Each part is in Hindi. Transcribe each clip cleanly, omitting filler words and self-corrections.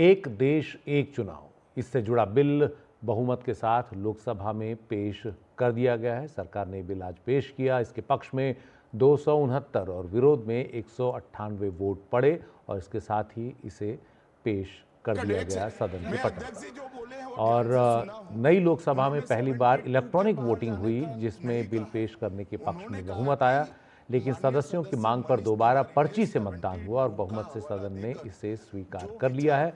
एक देश एक चुनाव, इससे जुड़ा बिल बहुमत के साथ लोकसभा में पेश कर दिया गया है। सरकार ने बिल आज पेश किया। इसके पक्ष में 269 और विरोध में 198 वोट पड़े और इसके साथ ही इसे पेश कर दिया गया सदन के पटल पर। और नई लोकसभा में पहली बार इलेक्ट्रॉनिक वोटिंग हुई, जिसमें बिल पेश करने के पक्ष में बहुमत आया, लेकिन सदस्यों की मांग पर दोबारा पर्ची से मतदान हुआ और बहुमत से सदन ने इसे स्वीकार कर लिया है।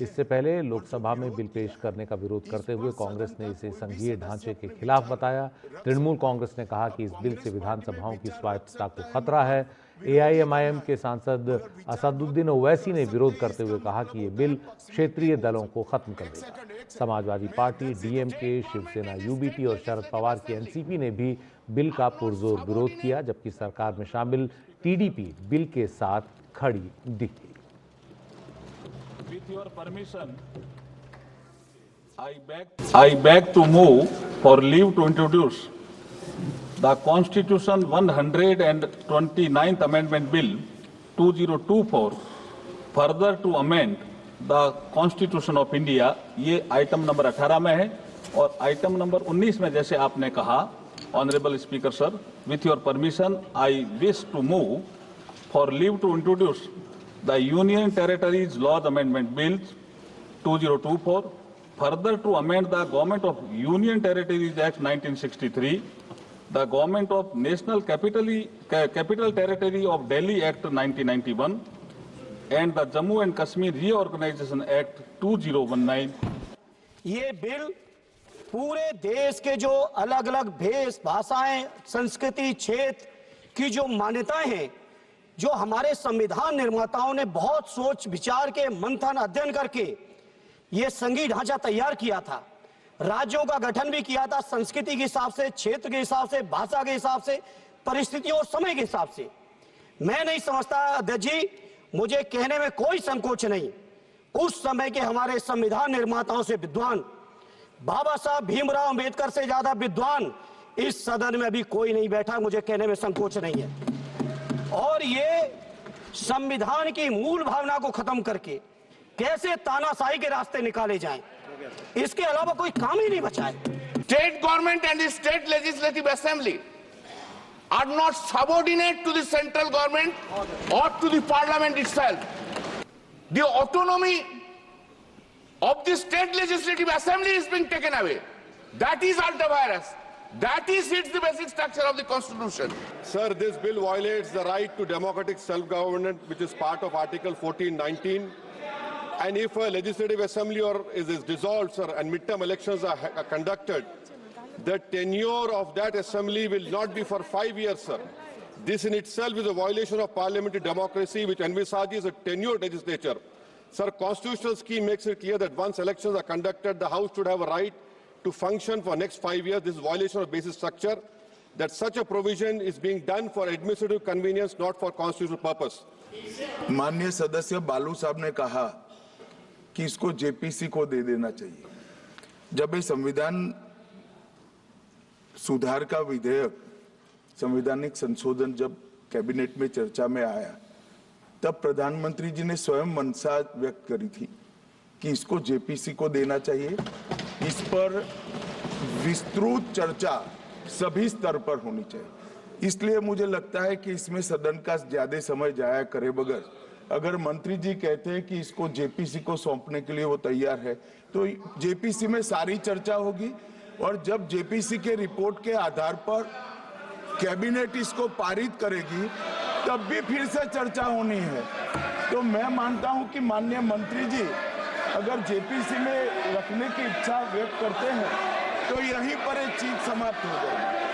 इससे पहले लोकसभा में बिल पेश करने का विरोध करते हुए कांग्रेस ने इसे संघीय ढांचे के खिलाफ बताया। तृणमूल कांग्रेस ने कहा कि इस बिल से विधानसभाओं की स्वायत्तता को खतरा है। एआईएमआईएम के सांसद असदुद्दीन ओवैसी ने विरोध करते हुए कहा कि ये बिल क्षेत्रीय दलों को खत्म कर देगा। समाजवादी पार्टी, डीएमके, शिवसेना यूबीटी और शरद पवार की एनसीपी ने भी बिल का पुरजोर विरोध किया, जबकि सरकार में शामिल टीडीपी बिल के साथ खड़ी दिखी। With your permission, I beg to move for leave to introduce the Constitution 129th Amendment Bill 2024, further to amend the Constitution of India। ये आइटम नंबर 18 में है और आइटम नंबर 19 में जैसे आपने कहा, honourable speaker sir, with your permission, I wish to move for leave to introduce the Union Territories Laws Amendment Bill 2024, further to amend the Government of Union Territories Act 1963, the Government of National Capital Territory of Delhi Act 1991, and the Jammu and Kashmir Reorganization Act 2019। ये बिल पूरे देश के जो अलग अलग भेष, भाषाएं, संस्कृति, क्षेत्र की जो मान्यताएं हैं, जो हमारे संविधान निर्माताओं ने बहुत सोच विचार के मंथन अध्ययन करके ये संघीय ढांचा तैयार किया था, राज्यों का गठन भी किया था संस्कृति के हिसाब से, क्षेत्र के हिसाब से, भाषा के हिसाब से, परिस्थितियों और समय के हिसाब से। मैं नहीं समझता अध्यक्ष जी, मुझे कहने में कोई संकोच नहीं, उस समय के हमारे संविधान निर्माताओं से विद्वान, बाबा साहब भीमराव अंबेडकर से ज्यादा विद्वान इस सदन में अभी कोई नहीं बैठा, मुझे कहने में संकोच नहीं है। और ये संविधान की मूल भावना को खत्म करके कैसे तानाशाही के रास्ते निकाले जाएं, इसके अलावा कोई काम ही नहीं बचा है। State government and the state legislative assembly are not subordinate to the central government or to the parliament itself. The autonomy of the state legislative assembly is being taken away. That is ultra-virus. That is it's the basic structure of the Constitution. Sir, this bill violates the right to democratic self-government, which is part of Article 1419. And if a legislative assembly is dissolved, sir, and midterm elections are conducted, the tenure of that assembly will not be for 5 years, sir. This in itself is a violation of parliamentary democracy, which envisages a tenured legislature. Sir, constitutional scheme makes it clear that once elections are conducted, the House should have a right to function for next 5 years. This is violation of basic structure. That such a provision is being done for administrative convenience, not for constitutional purpose. माननीय सदस्य बालू साहब ने कहा कि इसको जेपीसी को दे देना चाहिए। जब ये संविधान सुधार का विधेयक, संवैधानिक संशोधन जब कैबिनेट में चर्चा में आया, तब प्रधानमंत्री जी ने स्वयं मंशा व्यक्त करी थी कि इसको जेपीसी को देना चाहिए। इस पर विस्तृत चर्चा सभी स्तर पर होनी चाहिए। इसलिए मुझे लगता है कि इसमें सदन का ज्यादा समय जाया करे बगैर, अगर मंत्री जी कहते हैं कि इसको जेपीसी को सौंपने के लिए वो तैयार है, तो जेपीसी में सारी चर्चा होगी और जब जेपीसी के रिपोर्ट के आधार पर कैबिनेट इसको पारित करेगी, तब भी फिर से चर्चा होनी है। तो मैं मानता हूं कि माननीय मंत्री जी अगर जेपीसी में रखने की इच्छा व्यक्त करते हैं, तो यहीं पर एक चीज समाप्त हो जाएगी।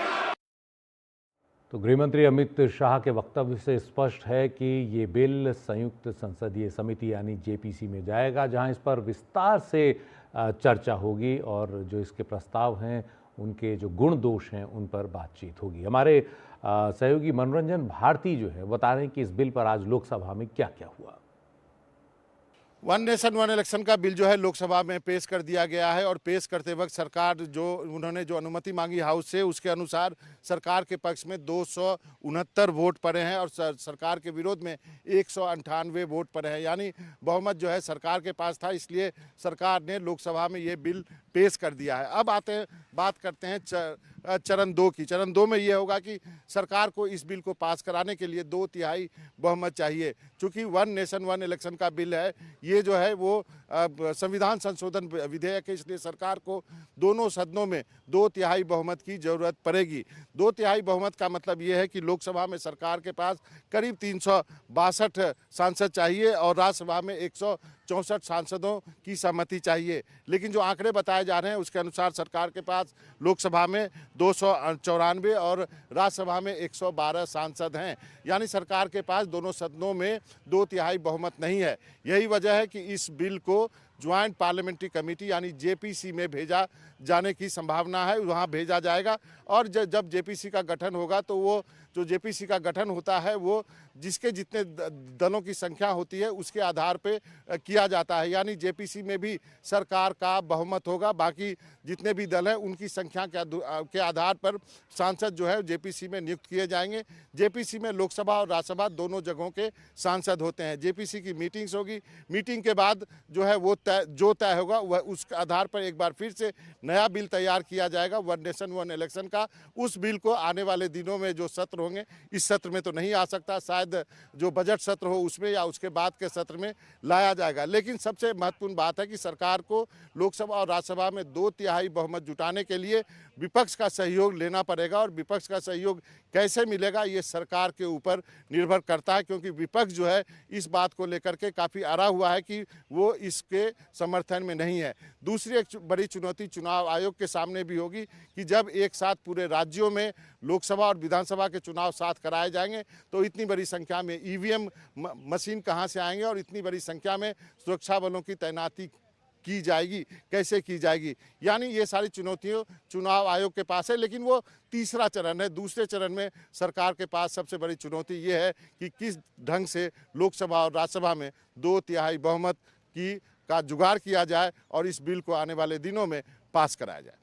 तो गृहमंत्री अमित शाह के वक्तव्य से स्पष्ट है कि ये बिल संयुक्त संसदीय समिति यानी जेपीसी में जाएगा, जहां इस पर विस्तार से चर्चा होगी और जो इसके प्रस्ताव हैं उनके जो गुण दोष हैं उन पर बातचीत होगी। हमारे सहयोगी मनोरंजन भारती जो है बता रहे हैं कि इस बिल पर आज लोकसभा में क्या क्या हुआ। वन नेशन वन इलेक्शन का बिल जो है लोकसभा में पेश कर दिया गया है और पेश करते वक्त सरकार उन्होंने जो अनुमति मांगी हाउस से, उसके अनुसार सरकार के पक्ष में 269 वोट पड़े हैं और सरकार के विरोध में 198 वोट पड़े हैं, यानी बहुमत जो है सरकार के पास था, इसलिए सरकार ने लोकसभा में ये बिल पेश कर दिया है। अब बात करते हैं चरण 2 की। चरण 2 में ये होगा कि सरकार को इस बिल को पास कराने के लिए 2/3 बहुमत चाहिए। चूंकि वन नेशन वन इलेक्शन का बिल है, ये जो है वो संविधान संशोधन विधेयक है, इसलिए सरकार को दोनों सदनों में 2/3 बहुमत की जरूरत पड़ेगी। 2/3 बहुमत का मतलब ये है कि लोकसभा में सरकार के पास करीब 362 सांसद चाहिए और राज्यसभा में 164 सांसदों की सहमति चाहिए। लेकिन जो आंकड़े बताए जा रहे हैं उसके अनुसार सरकार के पास लोकसभा में 294 और राज्यसभा में 112 सांसद हैं, यानी सरकार के पास दोनों सदनों में 2/3 बहुमत नहीं है। यही वजह है कि इस बिल को ज्वाइंट पार्लियामेंट्री कमेटी यानी जेपीसी में भेजा जाने की संभावना है। वहां भेजा जाएगा और जब जेपीसी का गठन होगा तो वो जो जेपीसी का गठन होता है वो जिसके जितने दलों की संख्या होती है उसके आधार पे किया जाता है, यानी जेपीसी में भी सरकार का बहुमत होगा। बाकी जितने भी दल हैं उनकी संख्या के आधार पर सांसद जो है जेपीसी में नियुक्त किए जाएंगे। जेपीसी में लोकसभा और राज्यसभा दोनों जगहों के सांसद होते हैं। जेपीसी की मीटिंग्स होगी, मीटिंग के बाद जो है वो तय होगा वह उस आधार पर एक बार फिर से नया बिल तैयार किया जाएगा वन नेशन वन इलेक्शन का। उस बिल को आने वाले दिनों में जो सत्र होंगे, इस सत्र में तो नहीं आ सकता, शायद जो बजट सत्र हो उसमें या उसके बाद के सत्र में लाया जाएगा। लेकिन सबसे महत्वपूर्ण बात है कि सरकार को लोकसभा और राज्यसभा में 2/3 बहुमत जुटाने के लिए विपक्ष का सहयोग लेना पड़ेगा और विपक्ष का सहयोग कैसे मिलेगा ये सरकार के ऊपर निर्भर करता है, क्योंकि विपक्ष जो है इस बात को लेकर के काफ़ी अड़ा हुआ है कि वो इसके समर्थन में नहीं है। दूसरी एक बड़ी चुनौती चुनाव आयोग के सामने भी होगी कि जब एक साथ पूरे राज्यों में लोकसभा और विधानसभा के चुनाव साथ कराए जाएंगे तो इतनी बड़ी संख्या में ईवीएम मशीन कहाँ से आएंगे और इतनी बड़ी संख्या में सुरक्षा बलों की तैनाती की जाएगी, कैसे की जाएगी, यानी ये सारी चुनौतियां चुनाव आयोग के पास है। लेकिन वो तीसरा चरण है। दूसरे चरण में सरकार के पास सबसे बड़ी चुनौती ये है कि किस ढंग से लोकसभा और राज्यसभा में 2/3 बहुमत का जुगाड़ किया जाए और इस बिल को आने वाले दिनों में पास कराया जाए।